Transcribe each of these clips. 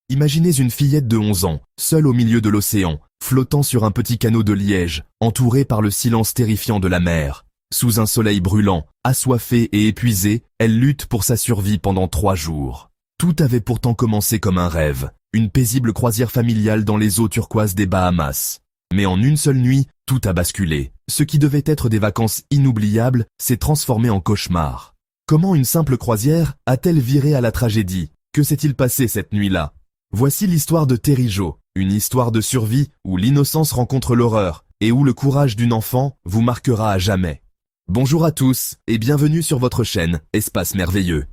Imaginez une fillette de 11 ans, seule au milieu de l'océan, flottant sur un petit canot de liège, entourée par le silence terrifiant de la mer. Sous un soleil brûlant, assoiffée et épuisée, elle lutte pour sa survie pendant 3 jours. Tout avait pourtant commencé comme un rêve, une paisible croisière familiale dans les eaux turquoises des Bahamas. Mais en une seule nuit, tout a basculé. Ce qui devait être des vacances inoubliables s'est transformé en cauchemar. Comment une simple croisière a-t-elle viré à la tragédie? Que s'est-il passé cette nuit-là? Voici l'histoire de Terry Jo, une histoire de survie où l'innocence rencontre l'horreur et où le courage d'une enfant vous marquera à jamais. Bonjour à tous et bienvenue sur votre chaîne Espace Merveilleux.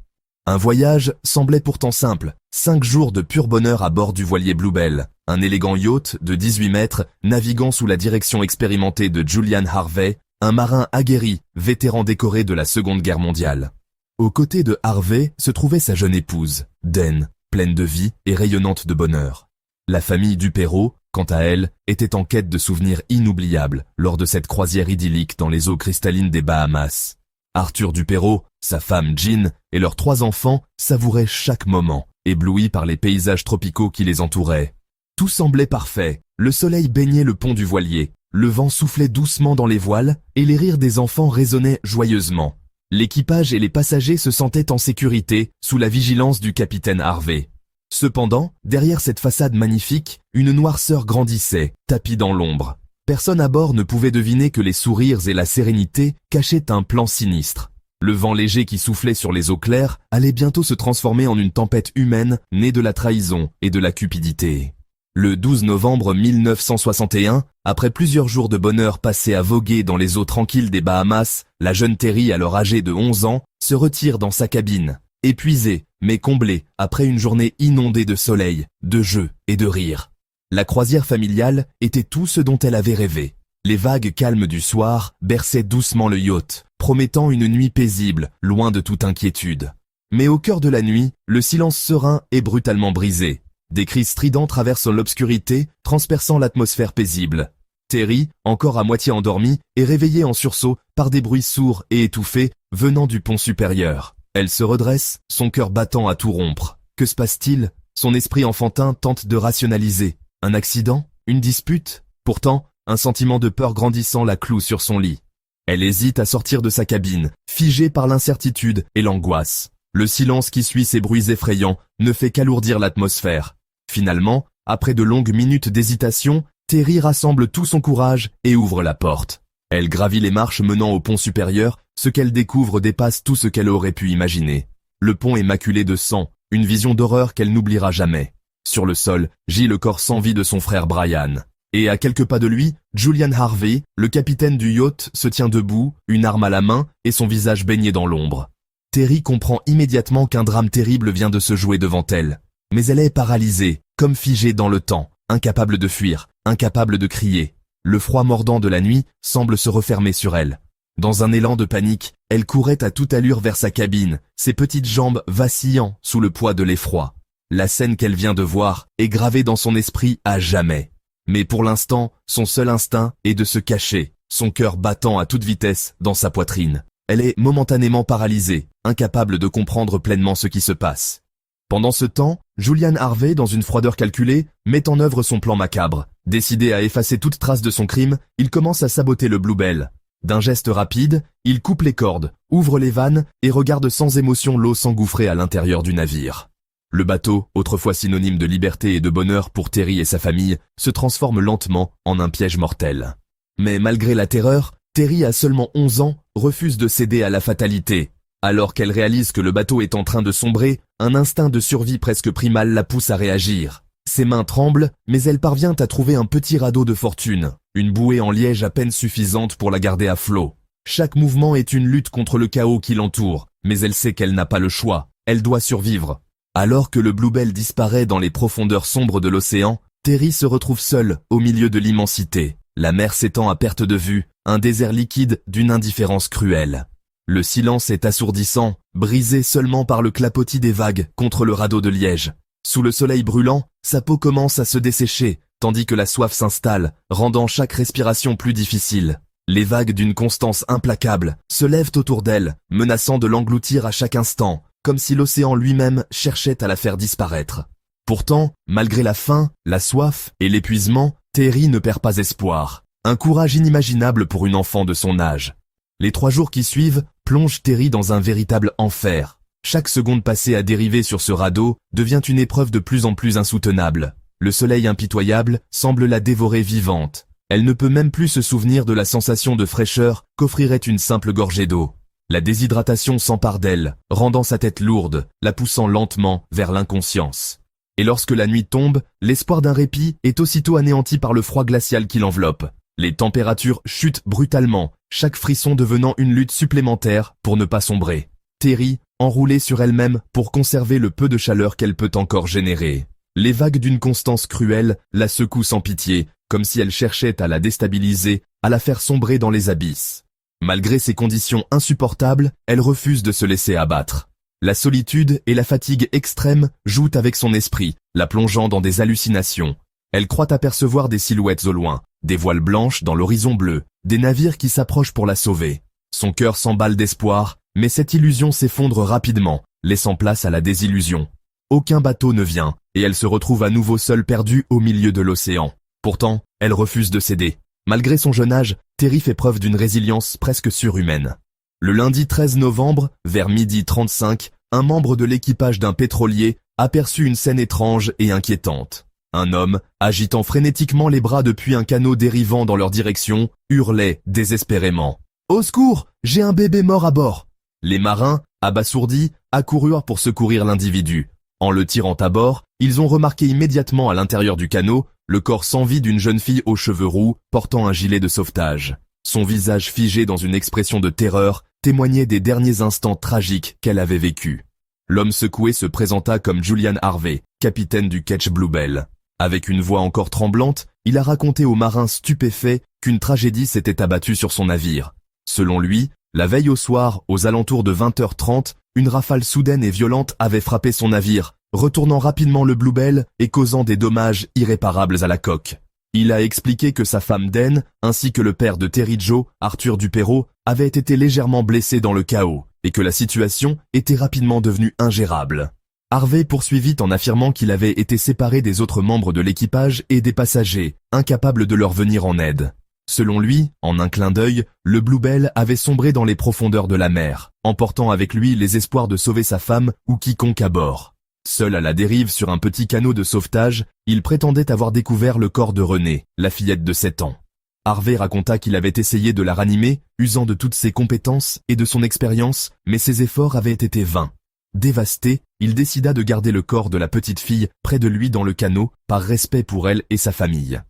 Un voyage semblait pourtant simple, 5 jours de pur bonheur à bord du voilier Bluebell, un élégant yacht de 18 mètres naviguant sous la direction expérimentée de Julian Harvey, un marin aguerri, vétéran décoré de la Seconde Guerre mondiale. Aux côtés de Harvey se trouvait sa jeune épouse, Dan, pleine de vie et rayonnante de bonheur. La famille Duperrault, quant à elle, était en quête de souvenirs inoubliables lors de cette croisière idyllique dans les eaux cristallines des Bahamas. Arthur Duperrault, sa femme Jean et leurs 3 enfants savouraient chaque moment, éblouis par les paysages tropicaux qui les entouraient. Tout semblait parfait, le soleil baignait le pont du voilier, le vent soufflait doucement dans les voiles et les rires des enfants résonnaient joyeusement. L'équipage et les passagers se sentaient en sécurité sous la vigilance du capitaine Harvey. Cependant, derrière cette façade magnifique, une noirceur grandissait, tapie dans l'ombre. Personne à bord ne pouvait deviner que les sourires et la sérénité cachaient un plan sinistre. Le vent léger qui soufflait sur les eaux claires allait bientôt se transformer en une tempête humaine née de la trahison et de la cupidité. Le 12 novembre 1961, après plusieurs jours de bonheur passés à voguer dans les eaux tranquilles des Bahamas, la jeune Terry, alors âgée de 11 ans, se retire dans sa cabine, épuisée, mais comblée, après une journée inondée de soleil, de jeux et de rires. La croisière familiale était tout ce dont elle avait rêvé. Les vagues calmes du soir berçaient doucement le yacht, promettant une nuit paisible, loin de toute inquiétude. Mais au cœur de la nuit, le silence serein est brutalement brisé. Des cris stridents traversent l'obscurité, transperçant l'atmosphère paisible. Terry, encore à moitié endormie, est réveillée en sursaut par des bruits sourds et étouffés venant du pont supérieur. Elle se redresse, son cœur battant à tout rompre. Que se passe-t-il? Son esprit enfantin tente de rationaliser. Un accident? Une dispute? Pourtant, un sentiment de peur grandissant la cloue sur son lit. Elle hésite à sortir de sa cabine, figée par l'incertitude et l'angoisse. Le silence qui suit ces bruits effrayants ne fait qu'alourdir l'atmosphère. Finalement, après de longues minutes d'hésitation, Terry rassemble tout son courage et ouvre la porte. Elle gravit les marches menant au pont supérieur, ce qu'elle découvre dépasse tout ce qu'elle aurait pu imaginer. Le pont est maculé de sang, une vision d'horreur qu'elle n'oubliera jamais. Sur le sol, gît le corps sans vie de son frère Brian. Et à quelques pas de lui, Julian Harvey, le capitaine du yacht, se tient debout, une arme à la main et son visage baigné dans l'ombre. Terry comprend immédiatement qu'un drame terrible vient de se jouer devant elle. Mais elle est paralysée, comme figée dans le temps, incapable de fuir, incapable de crier. Le froid mordant de la nuit semble se refermer sur elle. Dans un élan de panique, elle courait à toute allure vers sa cabine, ses petites jambes vacillant sous le poids de l'effroi. La scène qu'elle vient de voir est gravée dans son esprit à jamais. Mais pour l'instant, son seul instinct est de se cacher, son cœur battant à toute vitesse dans sa poitrine. Elle est momentanément paralysée, incapable de comprendre pleinement ce qui se passe. Pendant ce temps, Julian Harvey, dans une froideur calculée, met en œuvre son plan macabre. Décidé à effacer toute trace de son crime, il commence à saboter le Bluebell. D'un geste rapide, il coupe les cordes, ouvre les vannes et regarde sans émotion l'eau s'engouffrer à l'intérieur du navire. Le bateau, autrefois synonyme de liberté et de bonheur pour Terry et sa famille, se transforme lentement en un piège mortel. Mais malgré la terreur, Terry a seulement 11 ans, refuse de céder à la fatalité. Alors qu'elle réalise que le bateau est en train de sombrer, un instinct de survie presque primal la pousse à réagir. Ses mains tremblent, mais elle parvient à trouver un petit radeau de fortune, une bouée en liège à peine suffisante pour la garder à flot. Chaque mouvement est une lutte contre le chaos qui l'entoure, mais elle sait qu'elle n'a pas le choix, elle doit survivre. Alors que le Bluebell disparaît dans les profondeurs sombres de l'océan, Terry se retrouve seule au milieu de l'immensité. La mer s'étend à perte de vue, un désert liquide d'une indifférence cruelle. Le silence est assourdissant, brisé seulement par le clapotis des vagues contre le radeau de liège. Sous le soleil brûlant, sa peau commence à se dessécher, tandis que la soif s'installe, rendant chaque respiration plus difficile. Les vagues d'une constance implacable se lèvent autour d'elle, menaçant de l'engloutir à chaque instant, comme si l'océan lui-même cherchait à la faire disparaître. Pourtant, malgré la faim, la soif et l'épuisement, Terry ne perd pas espoir. Un courage inimaginable pour une enfant de son âge. Les 3 jours qui suivent plongent Terry dans un véritable enfer. Chaque seconde passée à dériver sur ce radeau devient une épreuve de plus en plus insoutenable. Le soleil impitoyable semble la dévorer vivante. Elle ne peut même plus se souvenir de la sensation de fraîcheur qu'offrirait une simple gorgée d'eau. La déshydratation s'empare d'elle, rendant sa tête lourde, la poussant lentement vers l'inconscience. Et lorsque la nuit tombe, l'espoir d'un répit est aussitôt anéanti par le froid glacial qui l'enveloppe. Les températures chutent brutalement, chaque frisson devenant une lutte supplémentaire pour ne pas sombrer. Terry, enroulée sur elle-même pour conserver le peu de chaleur qu'elle peut encore générer. Les vagues d'une constance cruelle la secouent sans pitié, comme si elle cherchait à la déstabiliser, à la faire sombrer dans les abysses. Malgré ces conditions insupportables, elle refuse de se laisser abattre. La solitude et la fatigue extrême jouent avec son esprit, la plongeant dans des hallucinations. Elle croit apercevoir des silhouettes au loin, des voiles blanches dans l'horizon bleu, des navires qui s'approchent pour la sauver. Son cœur s'emballe d'espoir, mais cette illusion s'effondre rapidement, laissant place à la désillusion. Aucun bateau ne vient, et elle se retrouve à nouveau seule perdue au milieu de l'océan. Pourtant, elle refuse de céder. Malgré son jeune âge, Terry fait preuve d'une résilience presque surhumaine. Le lundi 13 novembre, vers 12h35, un membre de l'équipage d'un pétrolier aperçut une scène étrange et inquiétante. Un homme, agitant frénétiquement les bras depuis un canot dérivant dans leur direction, hurlait désespérément. « Au secours, j'ai un bébé mort à bord !» Les marins, abasourdis, accoururent pour secourir l'individu. En le tirant à bord, ils ont remarqué immédiatement à l'intérieur du canot le corps sans vie d'une jeune fille aux cheveux roux portant un gilet de sauvetage. Son visage figé dans une expression de terreur témoignait des derniers instants tragiques qu'elle avait vécus. L'homme secoué se présenta comme Julian Harvey, capitaine du Ketch Bluebell. Avec une voix encore tremblante, il a raconté aux marins stupéfaits qu'une tragédie s'était abattue sur son navire. Selon lui, la veille au soir, aux alentours de 20h30, une rafale soudaine et violente avait frappé son navire, retournant rapidement le Bluebell et causant des dommages irréparables à la coque. Il a expliqué que sa femme Dan, ainsi que le père de Terry Joe, Arthur Duperreau, avaient été légèrement blessés dans le chaos, et que la situation était rapidement devenue ingérable. Harvey poursuivit en affirmant qu'il avait été séparé des autres membres de l'équipage et des passagers, incapable de leur venir en aide. Selon lui, en un clin d'œil, le Bluebell avait sombré dans les profondeurs de la mer, emportant avec lui les espoirs de sauver sa femme ou quiconque à bord. Seul à la dérive sur un petit canot de sauvetage, il prétendait avoir découvert le corps de Renée, la fillette de 7 ans. Harvey raconta qu'il avait essayé de la ranimer, usant de toutes ses compétences et de son expérience, mais ses efforts avaient été vains. Dévasté, il décida de garder le corps de la petite fille près de lui dans le canot, par respect pour elle et sa famille.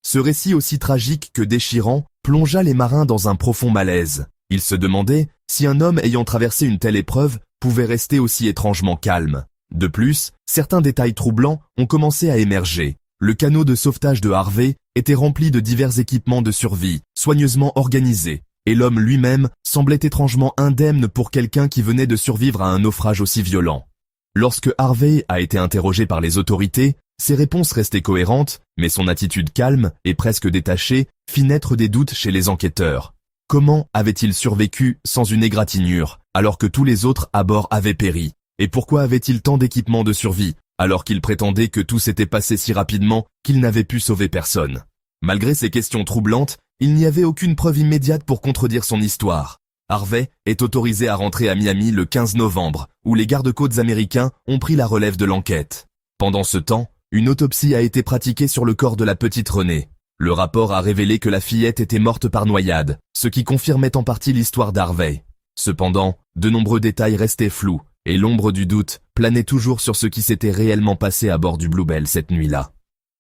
Ce récit aussi tragique que déchirant plongea les marins dans un profond malaise. Ils se demandaient si un homme ayant traversé une telle épreuve pouvait rester aussi étrangement calme. De plus, certains détails troublants ont commencé à émerger. Le canot de sauvetage de Harvey était rempli de divers équipements de survie, soigneusement organisés, et l'homme lui-même semblait étrangement indemne pour quelqu'un qui venait de survivre à un naufrage aussi violent. Lorsque Harvey a été interrogé par les autorités, ses réponses restaient cohérentes, mais son attitude calme et presque détachée fit naître des doutes chez les enquêteurs. Comment avait-il survécu sans une égratignure, alors que tous les autres à bord avaient péri? Et pourquoi avait-il tant d'équipements de survie, alors qu'il prétendait que tout s'était passé si rapidement qu'il n'avait pu sauver personne? Malgré ces questions troublantes, il n'y avait aucune preuve immédiate pour contredire son histoire. Harvey est autorisé à rentrer à Miami le 15 novembre, où les gardes-côtes américains ont pris la relève de l'enquête. Pendant ce temps, une autopsie a été pratiquée sur le corps de la petite Renée. Le rapport a révélé que la fillette était morte par noyade, ce qui confirmait en partie l'histoire d'Harvey. Cependant, de nombreux détails restaient flous, et l'ombre du doute planait toujours sur ce qui s'était réellement passé à bord du Bluebell cette nuit-là.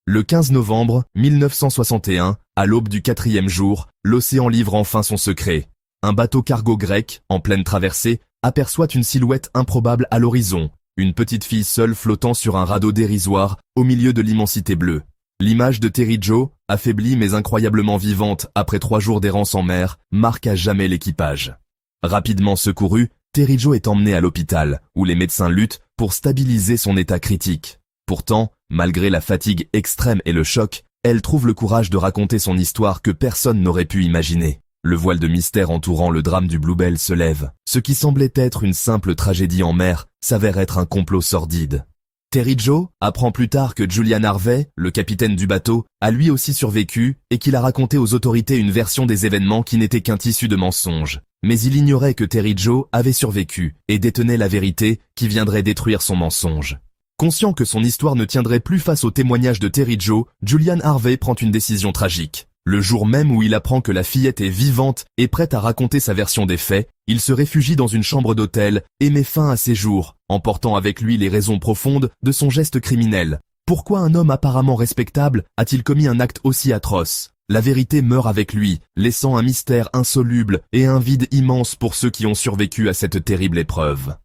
Le 15 novembre 1961, à l'aube du 4e jour, l'océan livre enfin son secret. Un bateau cargo grec, en pleine traversée, aperçoit une silhouette improbable à l'horizon, une petite fille seule flottant sur un radeau dérisoire au milieu de l'immensité bleue. L'image de Terry Joe, affaiblie mais incroyablement vivante après 3 jours d'errance en mer, marque à jamais l'équipage. Rapidement secouru, Terry Joe est emmené à l'hôpital, où les médecins luttent pour stabiliser son état critique. Pourtant, malgré la fatigue extrême et le choc, elle trouve le courage de raconter son histoire que personne n'aurait pu imaginer. Le voile de mystère entourant le drame du Bluebell se lève. Ce qui semblait être une simple tragédie en mer s'avère être un complot sordide. Terry Joe apprend plus tard que Julian Harvey, le capitaine du bateau, a lui aussi survécu et qu'il a raconté aux autorités une version des événements qui n'était qu'un tissu de mensonges. Mais il ignorait que Terry Joe avait survécu et détenait la vérité qui viendrait détruire son mensonge. Conscient que son histoire ne tiendrait plus face au témoignage de Terry Joe, Julian Harvey prend une décision tragique. Le jour même où il apprend que la fillette est vivante et prête à raconter sa version des faits, il se réfugie dans une chambre d'hôtel et met fin à ses jours, emportant avec lui les raisons profondes de son geste criminel. Pourquoi un homme apparemment respectable a-t-il commis un acte aussi atroce? La vérité meurt avec lui, laissant un mystère insoluble et un vide immense pour ceux qui ont survécu à cette terrible épreuve.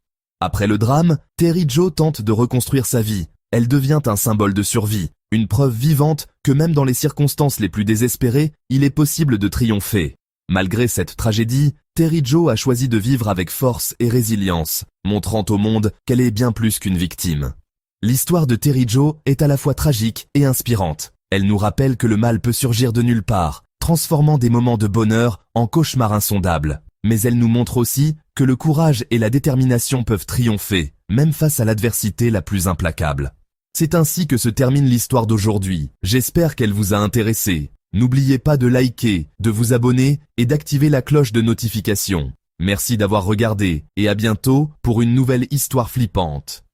Après le drame, Terry Joe tente de reconstruire sa vie. Elle devient un symbole de survie, une preuve vivante que même dans les circonstances les plus désespérées, il est possible de triompher. Malgré cette tragédie, Terry Joe a choisi de vivre avec force et résilience, montrant au monde qu'elle est bien plus qu'une victime. L'histoire de Terry Joe est à la fois tragique et inspirante. Elle nous rappelle que le mal peut surgir de nulle part, transformant des moments de bonheur en cauchemars insondables. Mais elle nous montre aussi que le courage et la détermination peuvent triompher, même face à l'adversité la plus implacable. C'est ainsi que se termine l'histoire d'aujourd'hui. J'espère qu'elle vous a intéressé. N'oubliez pas de liker, de vous abonner et d'activer la cloche de notification. Merci d'avoir regardé et à bientôt pour une nouvelle histoire flippante.